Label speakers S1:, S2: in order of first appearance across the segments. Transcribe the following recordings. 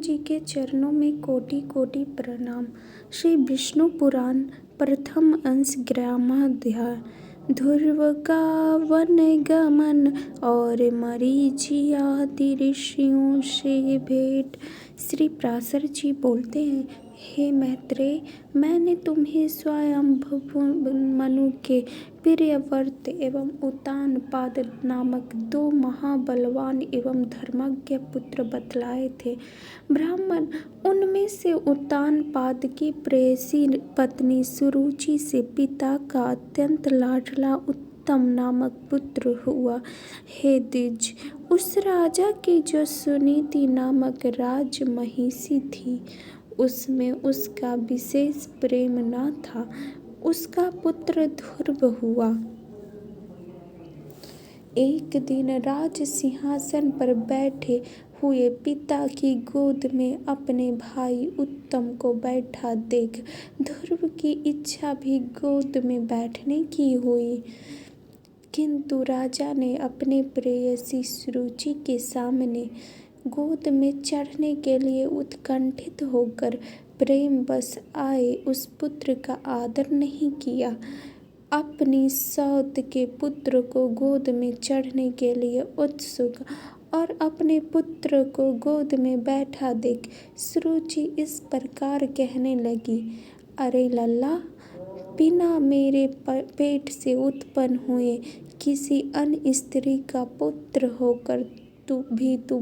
S1: जी के चरणों में कोटि कोटि प्रणाम। श्री विष्णु पुराण प्रथम अंश ग्रामाध्याय। ध्रुव का वन गमन और मरीचि आदि ऋषियों से भेंट। श्री पराशर जी बोलते हैं, हे मैत्रेय, मैंने तुम्हें स्वयंभू मनु के प्रियव्रत एवं उत्तानपाद नामक 2 महाबलवान एवं धर्मज्ञ पुत्र बतलाए थे। ब्राह्मण, उनमें से उत्तानपाद की प्रेयसी पत्नी सुरुचि से पिता का अत्यंत लाडला उत्तम नामक पुत्र हुआ। हे द्विज, उस राजा की जो सुनीति नामक राजमहिषी थी, उसमें उसका विशेष प्रेम न था। उसका पुत्र ध्रुव हुआ। एक दिन राज सिंहासन पर बैठे हुए पिता की गोद में अपने भाई उत्तम को बैठा देख ध्रुव की इच्छा भी गोद में बैठने की हुई, किंतु राजा ने अपने प्रेयसी सुरुचि के सामने गोद में चढ़ने के लिए उत्कंठित होकर प्रेमवश आए उस पुत्र का आदर नहीं किया। अपनी सौत के पुत्र को गोद में चढ़ने के लिए उत्सुक और अपने पुत्र को गोद में बैठा देख सुरुचि इस प्रकार कहने लगी, अरे लल्ला, बिना मेरे पेट से उत्पन्न हुए किसी अन्य स्त्री का पुत्र होकर तू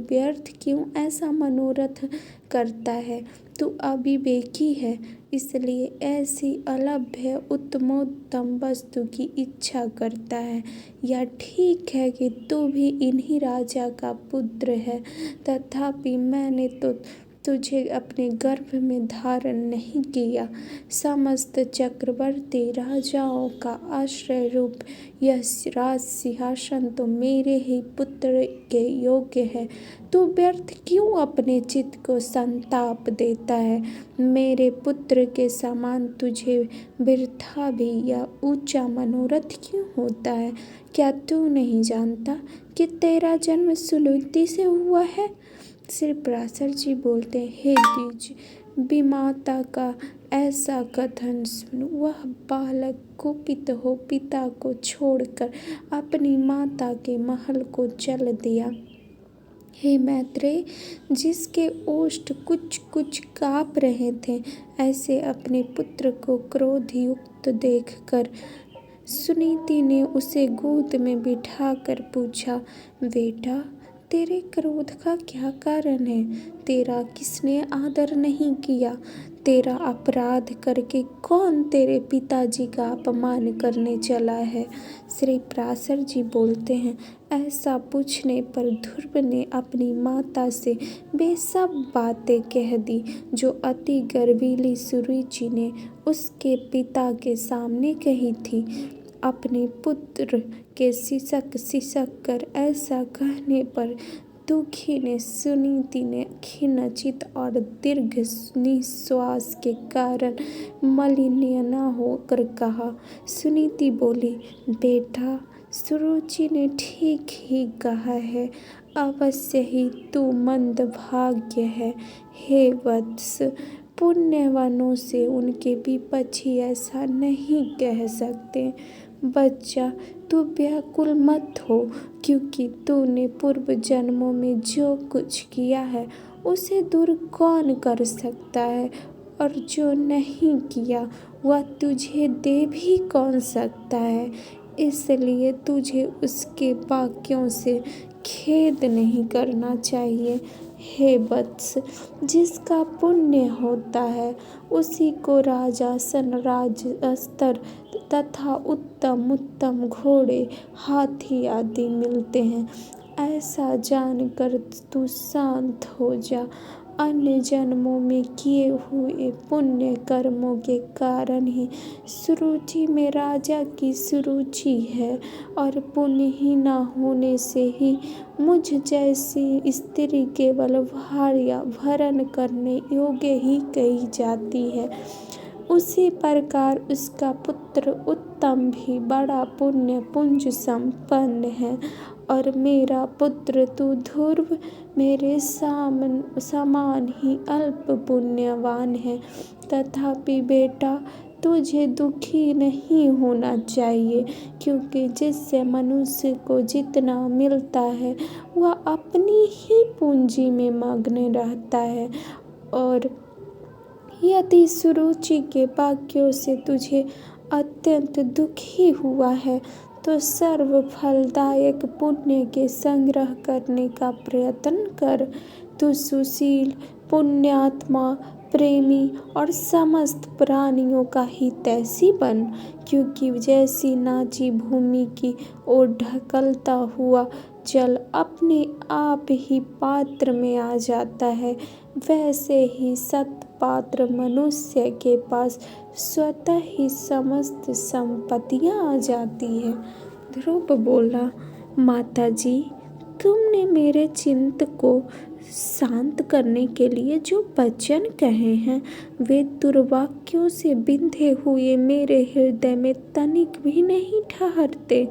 S1: व्यर्थ क्यों ऐसा मनोरथ करता है? तू अविवेकी है, इसलिए ऐसी अलभ्य उत्तमोत्तम वस्तु की इच्छा करता है। यह ठीक है कि तू भी इन्हीं राजा का पुत्र है, तथापि मैंने तो तुझे अपने गर्भ में धारण नहीं किया। समस्त चक्रवर्ती राजाओं का आश्रय रूप यह राज सिंहासन तो मेरे ही पुत्र के योग्य है। तू व्यर्थ क्यों अपने चित्त को संताप देता है? मेरे पुत्र के समान तुझे वृथा भी या ऊंचा मनोरथ क्यों होता है? क्या तू नहीं जानता कि तेरा जन्म सुनीति से हुआ है? श्री पराशर जी बोलते हैं, हे द्विज, विमाता का ऐसा कथन सुन वह बालक कुपित हो पिता को छोड़कर अपनी माता के महल को चल दिया। हे मैत्रेय, जिसके ओष्ठ कुछ कुछ काँप रहे थे, ऐसे अपने पुत्र को क्रोधयुक्त देखकर सुनीति ने उसे गोद में बिठाकर पूछा, बेटा, तेरे क्रोध का क्या कारण है? तेरा किसने आदर नहीं किया? तेरा अपराध करके कौन तेरे पिताजी का अपमान करने चला है? श्री पराशर जी बोलते हैं, ऐसा पूछने पर ध्रुव ने अपनी माता से वे सब बातें कह दी जो अति गर्वीली सुरुचि ने उसके पिता के सामने कही थी। अपने पुत्र के सिसक कर ऐसा कहने पर दुखी ने सुनीति ने खिन्नचित और दीर्घ निश्वास के कारण मलिन होकर कहा। सुनीति बोली, बेटा, सुरुचि ने ठीक ही कहा है, अवश्य ही तू मंदभाग्य है। हे वत्स, पुण्यवानों से उनके विपक्षी ऐसा नहीं कह सकते। बच्चा, तू व्याकुल मत हो, क्योंकि तूने पूर्व जन्मों में जो कुछ किया है उसे दूर कौन कर सकता है, और जो नहीं किया वह तुझे दे भी कौन सकता है। इसलिए तुझे उसके वाक्यों से खेद नहीं करना चाहिए। हे वत्स, जिसका पुण्य होता है उसी को राजासन, राजअस्त्र तथा उत्तम उत्तम घोड़े, हाथी आदि मिलते हैं। ऐसा जानकर तू शांत हो जा। अन्य जन्मों में किए हुए पुण्य कर्मों के कारण ही सुरुचि में राजा की सुरुचि है, और पुण्य न होने से ही मुझ जैसी स्त्री केवल भार्या भरण करने योग्य ही कही जाती है। उसी प्रकार उसका पुत्र उत्तम भी बड़ा पुण्य पुंज संपन्न है, और मेरा पुत्र तू ध्रुव मेरे समान ही अल्प पुण्यवान है। तथापि बेटा, तुझे दुखी नहीं होना चाहिए, क्योंकि जिससे मनुष्य को जितना मिलता है वह अपनी ही पूंजी में मग्न रहता है। और यदि सुरुचि के वाक्यों से तुझे अत्यंत दुखी हुआ है तो सर्व फलदायक पुण्य के संग्रह करने का प्रयत्न कर। तू सुशील, पुण्यात्मा, प्रेमी और समस्त प्राणियों का हितैषी बन, क्योंकि जैसी नाची भूमि की ओर ढकलता हुआ जल अपने आप ही पात्र में आ जाता है, वैसे ही सत्पात्र मनुष्य के पास स्वतः ही समस्त संपत्तियां आ जाती है। ध्रुव बोला, माता जी, तुमने मेरे चित्त को शांत करने के लिए जो वचन कहे हैं वे दुर्वाक्यों से बिंधे हुए मेरे हृदय में तनिक भी नहीं ठहरते।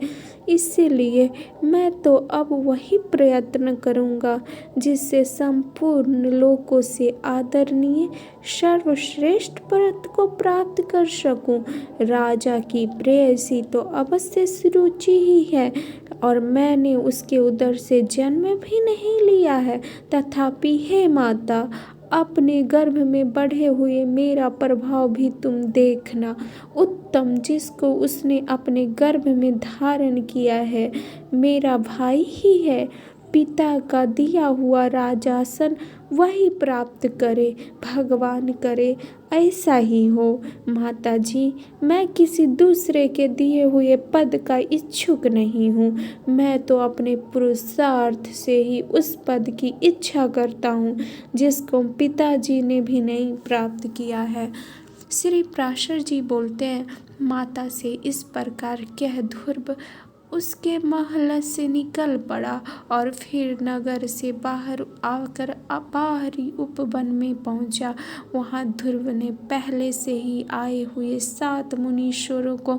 S1: इसलिए मैं तो अब वही प्रयत्न करूँगा जिससे संपूर्ण लोकों से आदरणीय सर्वश्रेष्ठ पद को प्राप्त कर सकूं। राजा की प्रेयसी तो अवश्य सुरुचि ही है और मैंने उसके उदर से जन्म भी नहीं लिया है। तथापि हे माता, अपने गर्भ में बढ़े हुए मेरा प्रभाव भी तुम देखना। उत्तम जिसको उसने अपने गर्भ में धारण किया है मेरा भाई ही है। पिता का दिया हुआ राजासन वही प्राप्त करे, भगवान करे ऐसा ही हो। माता जी, मैं किसी दूसरे के दिए हुए पद का इच्छुक नहीं हूँ। मैं तो अपने पुरुषार्थ से ही उस पद की इच्छा करता हूँ जिसको पिताजी ने भी नहीं प्राप्त किया है। श्री प्राशर जी बोलते हैं, माता से इस प्रकार कह ध्रुव उसके महल से निकल पड़ा और फिर नगर से बाहर आकर बाहरी उपवन में पहुंचा। वहां ध्रुव ने पहले से ही आए हुए 7 मुनीश्वरों को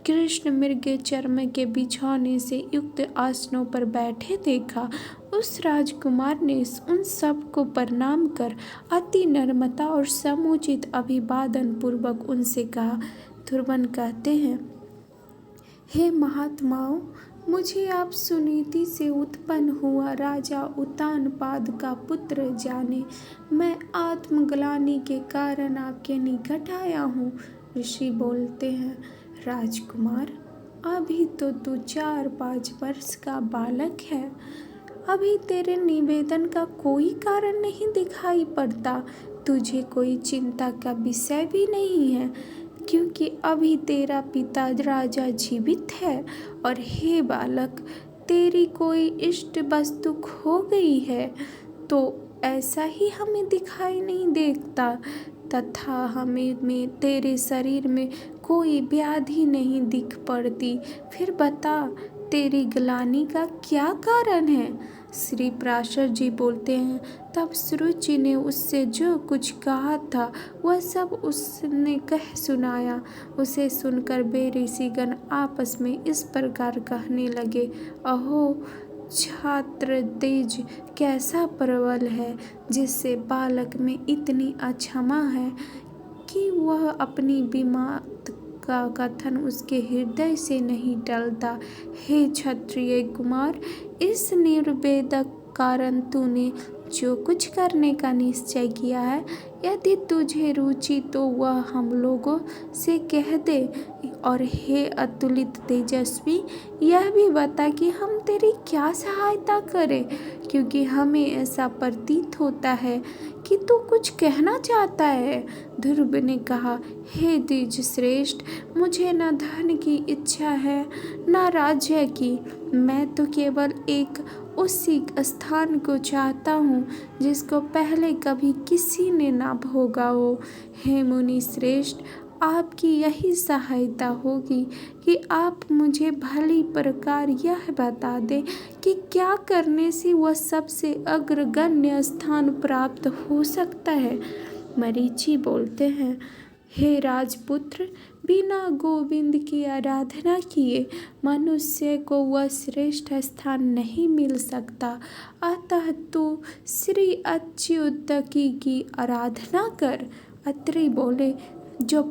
S1: कृष्ण मृग चर्म के बिछौने से युक्त आसनों पर बैठे देखा। उस राजकुमार ने उन सब को प्रणाम कर अति नम्रता और समुचित अभिवादन पूर्वक उनसे कहा। ध्रुवन कहते हैं, हे महात्माओं, मुझे आप सुनीति से उत्पन्न हुआ राजा उत्तानपाद का पुत्र जाने। मैं आत्मग्लानि के कारण आपके निकट आया हूँ। ऋषि बोलते हैं, राजकुमार, अभी तो तू 4-5 वर्ष का बालक है। अभी तेरे निवेदन का कोई कारण नहीं दिखाई पड़ता। तुझे कोई चिंता का विषय भी नहीं है, क्योंकि अभी तेरा पिता राजा जीवित है। और हे बालक, तेरी कोई इष्ट वस्तु खो गई है तो ऐसा ही हमें दिखाई नहीं देता, तथा हमें तेरे शरीर में कोई व्याधि नहीं दिख पड़ती। फिर बता, तेरी ग्लानि का क्या कारण है? श्री प्राशर जी बोलते हैं, तब सुरुचि ने उससे जो कुछ कहा था वह सब उसने कह सुनाया। उसे सुनकर वे ऋषिगण आपस में इस प्रकार कहने लगे, अहो छात्र तेज कैसा प्रबल है, जिससे बालक में इतनी अक्षमा है कि वह अपनी बीमात का कथन उसके हृदय से नहीं टलता। हे क्षत्रिय कुमार, इस निर्वेदक कारण तूने जो कुछ करने का निश्चय किया है, यदि तुझे रुचि तो वह हम लोगों से कह दे। और हे अतुलित तेजस्वी, यह भी बता कि हम तेरी क्या सहायता करें, क्योंकि हमें ऐसा प्रतीत होता है कि तू कुछ कहना चाहता है। ध्रुव ने कहा, हे द्विज श्रेष्ठ, मुझे न धन की इच्छा है न राज्य की। मैं तो केवल एक उसी स्थान को चाहता हूँ जिसको पहले कभी किसी ने ना भोगा हो। हे मुनि श्रेष्ठ, आपकी यही सहायता होगी कि आप मुझे भली प्रकार यह बता दें कि क्या करने से वह सबसे अग्रगण्य स्थान प्राप्त हो सकता है। मरीचि बोलते हैं, हे राजपुत्र, बिना गोविंद की आराधना किए मनुष्य को वह श्रेष्ठ स्थान नहीं मिल सकता। अतः तू श्री अच्युत की आराधना कर। अत्रि बोले, जो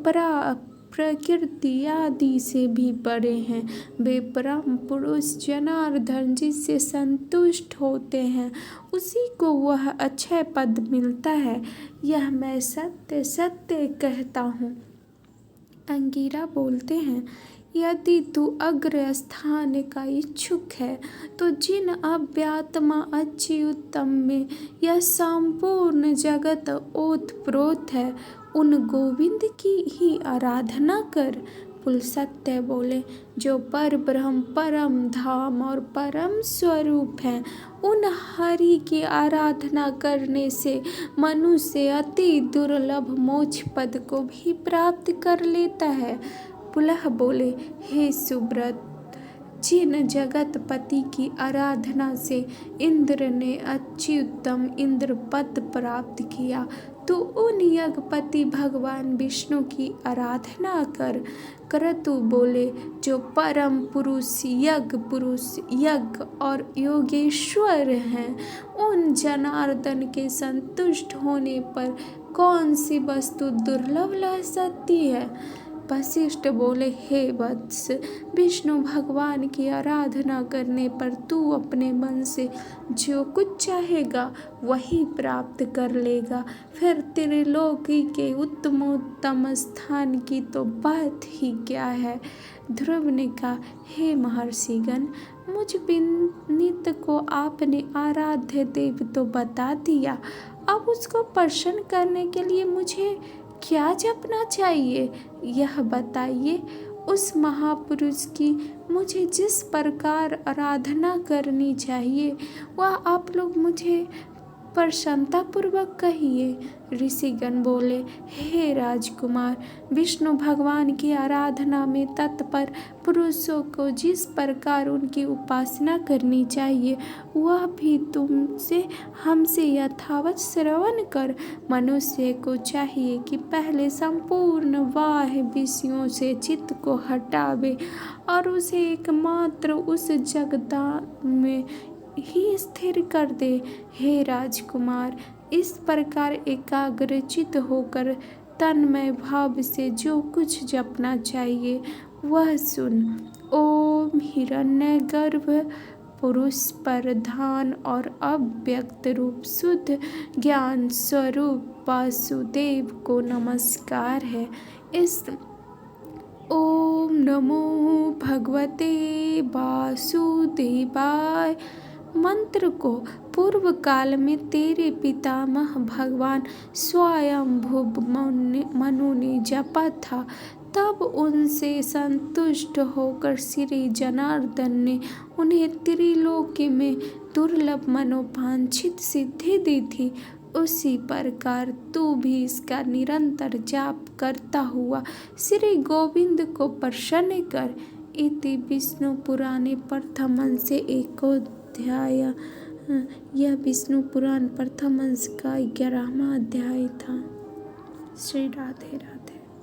S1: प्रकृति आदि से भी बड़े हैं, वे परम पुरुष जनार्दन जिससे संतुष्ट होते हैं, उसी को वह अक्षय पद मिलता है। यह मैं सत्य सत्य कहता हूँ। अंगिरा बोलते हैं, यदि तू अग्र स्थान का इच्छुक है तो जिन अव्यात्मा अच्युतम में यह संपूर्ण जगत ओतप्रोत है, उन गोविंद की ही आराधना कर। पुलसत्य बोले, जो पर ब्रह्म परम धाम और परम स्वरूप हैं, उन हरि की आराधना करने से मनुष्य अति दुर्लभ मोक्ष पद को भी प्राप्त कर लेता है। पुलह बोले, हे सुब्रत, जिन जगतपति की आराधना से इंद्र ने अच्युतम इंद्र पद प्राप्त किया, तो उन यज्ञपति भगवान विष्णु की आराधना कर। क्रतु बोले, जो परम पुरुष यज्ञ और योगेश्वर हैं, उन जनार्दन के संतुष्ट होने पर कौन सी वस्तु दुर्लभ लग सकती है। वशिष्ठ बोले, हे वत्स, विष्णु भगवान की आराधना करने पर तू अपने मन से जो कुछ चाहेगा वही प्राप्त कर लेगा। फिर त्रिलोकी के उत्तमोत्तम स्थान की तो बात ही क्या है। ध्रुव ने कहा, हे महर्षिगण, मुझ विनीत को आपने आराध्य देव तो बता दिया, अब उसको प्रसन्न करने के लिए मुझे क्या जपना चाहिए, यह बताइए। उस महापुरुष की मुझे जिस प्रकार आराधना करनी चाहिए वह आप लोग मुझे प्रसन्नतापूर्वक कहिए। ऋषिगण बोले, हे राजकुमार, विष्णु भगवान की आराधना में तत्पर पुरुषों को जिस प्रकार उनकी उपासना करनी चाहिए वह भी तुमसे हमसे यथावत श्रवण कर। मनुष्य को चाहिए कि पहले संपूर्ण बाह्य विषयों से चित्त को हटावे और उसे एकमात्र उस जगदान में ही स्थिर कर दे। हे राजकुमार, इस प्रकार एकाग्रचित होकर तन्मय भाव से जो कुछ जपना चाहिए वह सुन। ओम हिरण्यगर्भ पुरुष प्रधान और अव्यक्त रूप शुद्ध ज्ञान स्वरूप वासुदेव को नमस्कार है। इस ओम नमो भगवते वासुदेवाय मंत्र को पूर्व काल में तेरे पितामह भगवान स्वयंभुव मनु ने जपा था। तब उनसे संतुष्ट होकर श्री जनार्दन ने उन्हें त्रिलोकी में दुर्लभ मनोवांछित सिद्धि दी थी। उसी प्रकार तू भी इसका निरंतर जाप करता हुआ श्री गोविंद को प्रसन्न कर। इति विष्णु पुराणे प्रथम अंश एकोध्याय। यह विष्णु पुराण प्रथम अंश का 11वां अध्याय था। श्री राधे राधे।